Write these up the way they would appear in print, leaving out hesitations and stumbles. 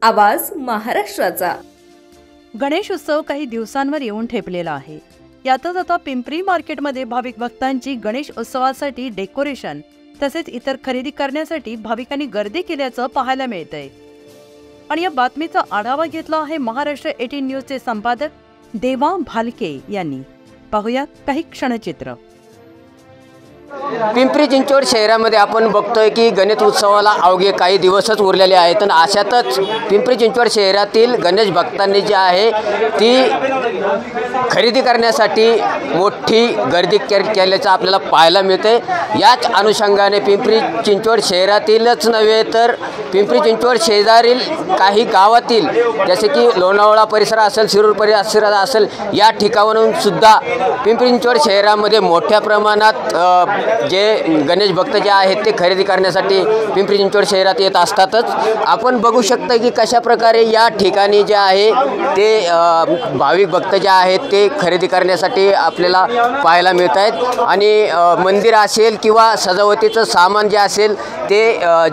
आवाज महाराष्ट्राचा। गणेश उत्सव काही दिवसांवर येऊन ठेपलेला आहे। यातच आता पिंपरी मार्केटमध्ये भाविक भक्तांची गणेश उत्सवासाठी डेकोरेशन तसेच इतर खरेदी करण्यासाठी भाविकांनी गर्दी केल्याचं पाहायला मिळतंय। आणि या बातमीचा आढावा घेतला आहे महाराष्ट्र 18 न्यूजचे संपादक देवा भालके यांनी। पाहूया काही क्षणचित्र। पिंपरी चिंचवड शहरामध्ये आपण बघतोय की गणेश उत्सवाला अवघे काही दिवसच उरलेले आहेत आणि अशातच पिंपरी चिंचवड शहरातील गणेश भक्तांनी जी आहे ती खरेदी करण्यासाठी मोठी गर्दी केल्याचं आपल्याला पाहायला मिळते। याच अनुषंगाने पिंपरी चिंचवड शहरातीलच नव्हे तर पिंपरी चिंचवड शेजारील काही गावातील जसे की लोणावळा परिसर असेल, शिरूर परिसर असेल, या ठिकाणाहून सुद्धा पिंपरी चिंचवड शहरामध्ये मोठ्या प्रमाणात जे गणेश भक्त जे आहेत ते खरेदी करण्यासाठी पिंपरी चिंचवड शहरात येत असतातच। आपण बघू शकता की कशा प्रकारे या ठिकाणी जे आहे ते भाविक भक्त जे आहेत ते खरेदी करण्यासाठी आपल्याला पाहायला मिळत आहेत। आणि मंदिर असेल किंवा सजावटीचं सामान जे असेल ते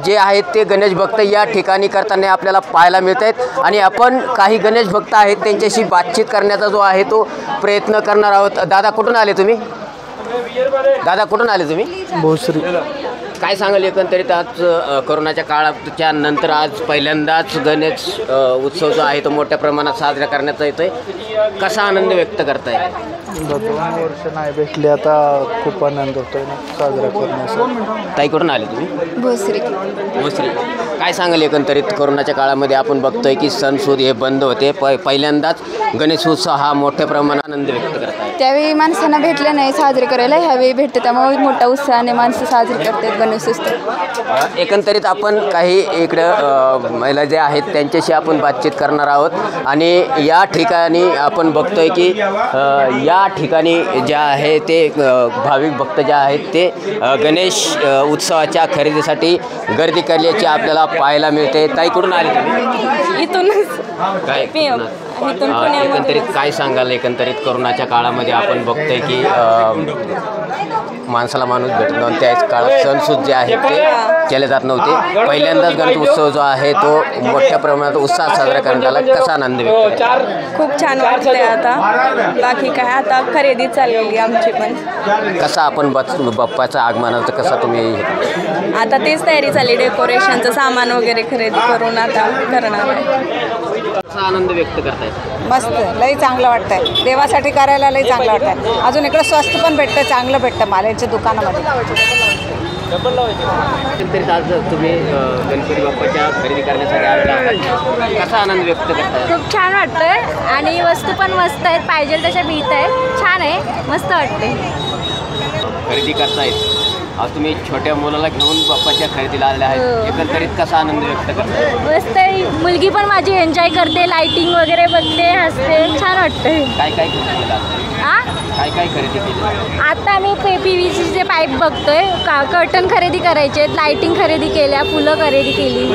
जे आहेत ते गणेश भक्त या ठिकाणी करताना आपल्याला पाहायला मिळत आहेत। आणि आपण काही गणेश भक्त आहेत त्यांच्याशी बातचीत करण्याचा जो आहे तो प्रयत्न करणार आहोत। दादा कुठून आले तुम्ही? दादा कुठून आले तुम्ही? भोसरी। काय सांगाल एकंदरीत आज कोरोनाच्या काळाच्या नंतर आज पहिल्यांदाच गणेश उत्सव जो आहे तो मोठ्या प्रमाणात साजरा करण्यात येतोय, कसा आनंद व्यक्त करताय? 2 वर्ष नाही भेटले, आता खूप आनंद होतोय ना साजरा करण्यासाठी। ताई कुठून आले तुम्ही? भोसरी। भोसरी। काय सांगाल एकंदरीत कोरोनाच्या काळामध्ये आपण बघतोय की सणसूद हे बंद होते, पहिल्यांदाच गणेश उत्सव हा मोठ्या प्रमाणात आनंद व्यक्त करताय। त्यावेळी माणसांना भेटले नाही साजरे करायला, ह्यावेळी भेटते त्यामुळे मोठ्या उत्साहाने माणसं साजरे करतात गणेश उत्सव। एकंदरीत आपण काही इकडं महिला जे आहेत त्यांच्याशी आपण बातचीत करणार आहोत। आणि या ठिकाणी आपण बघतोय की या ठिकाणी जे आहे ते भाविक भक्त जे आहेत ते गणेश उत्सवाच्या खरेदीसाठी गर्दी केल्याची आपल्याला पाहायला मिळते। ताई कुठून आले तुम्ही? इथूनच। काय एकंदरीत काय सांगाल? एकंदरीत कोरोनाच्या काळामध्ये आपण बघतोय की माणसाला माणूस भेटत नव्हते, त्याच काळात सणसूद जे आहेत ते केले जात नव्हते। पहिल्यांदाच गणेश उत्सव जो आहे तो मोठ्या प्रमाणात उत्साहात साजरा करण्यात आला, कसा आनंद व्यक्त? खूप छान वाटतंय। आता बाकी काय आता खरेदी चाललेली आमची पण। कसा आपण बाप्पाचं आगमनाचं कसं तुम्ही? आता तेच तयारी चालली, डेकोरेशनचं सामान वगैरे खरेदी करून आता करणार आहे। कसा आनंद व्यक्त करताय? मस्त, लई चांगलं वाटतंय, देवासाठी करायला लई चांगलं वाटतंय। अजून इकडं स्वस्त पण भेटतं, चांगलं भेटतं माल यांच्या दुकानामध्ये। एकंदरीत आज तुम्ही गणपती बाप्पाच्या खरेदी करण्यासाठी आलेला आहात, कसा आनंद व्यक्त करताय? खूप छान वाटतंय आणि वस्तू पण मस्त आहेत, पाहिजे तशा मिळत आहेत, छान आहे, मस्त वाटते। खरेदी करतायत आज तुम्ही छोट्या मुलाला घेऊन बाप्पाच्या खरेदीला आलेले आहेत, एकंदरीत कसा आनंद व्यक्त करताय? मस्त आहे, मुलगी पण माझी एन्जॉय करते, लाइटिंग वगैरे बघते, हसते, छान वाटतंय। काय काय खरेदी केलं? काय काय खरेदी केली? आता आम्ही PVCचे पाईप बघतोय, कर्टन खरेदी करायचे, लाइटिंग खरेदी केल्या, फुलं खरेदी केली।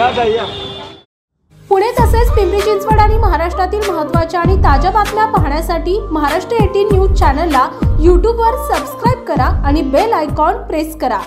पुणे तसेच पिंपरी चिंचवड आणि महाराष्ट्रातील महत्त्वाच्या आणि ताज्या बातम्या पाहण्यासाठी महाराष्ट्र 18 न्यूज चॅनलला यूट्यूबवर सबस्क्राईब करा आणि बेल आयकॉन प्रेस करा।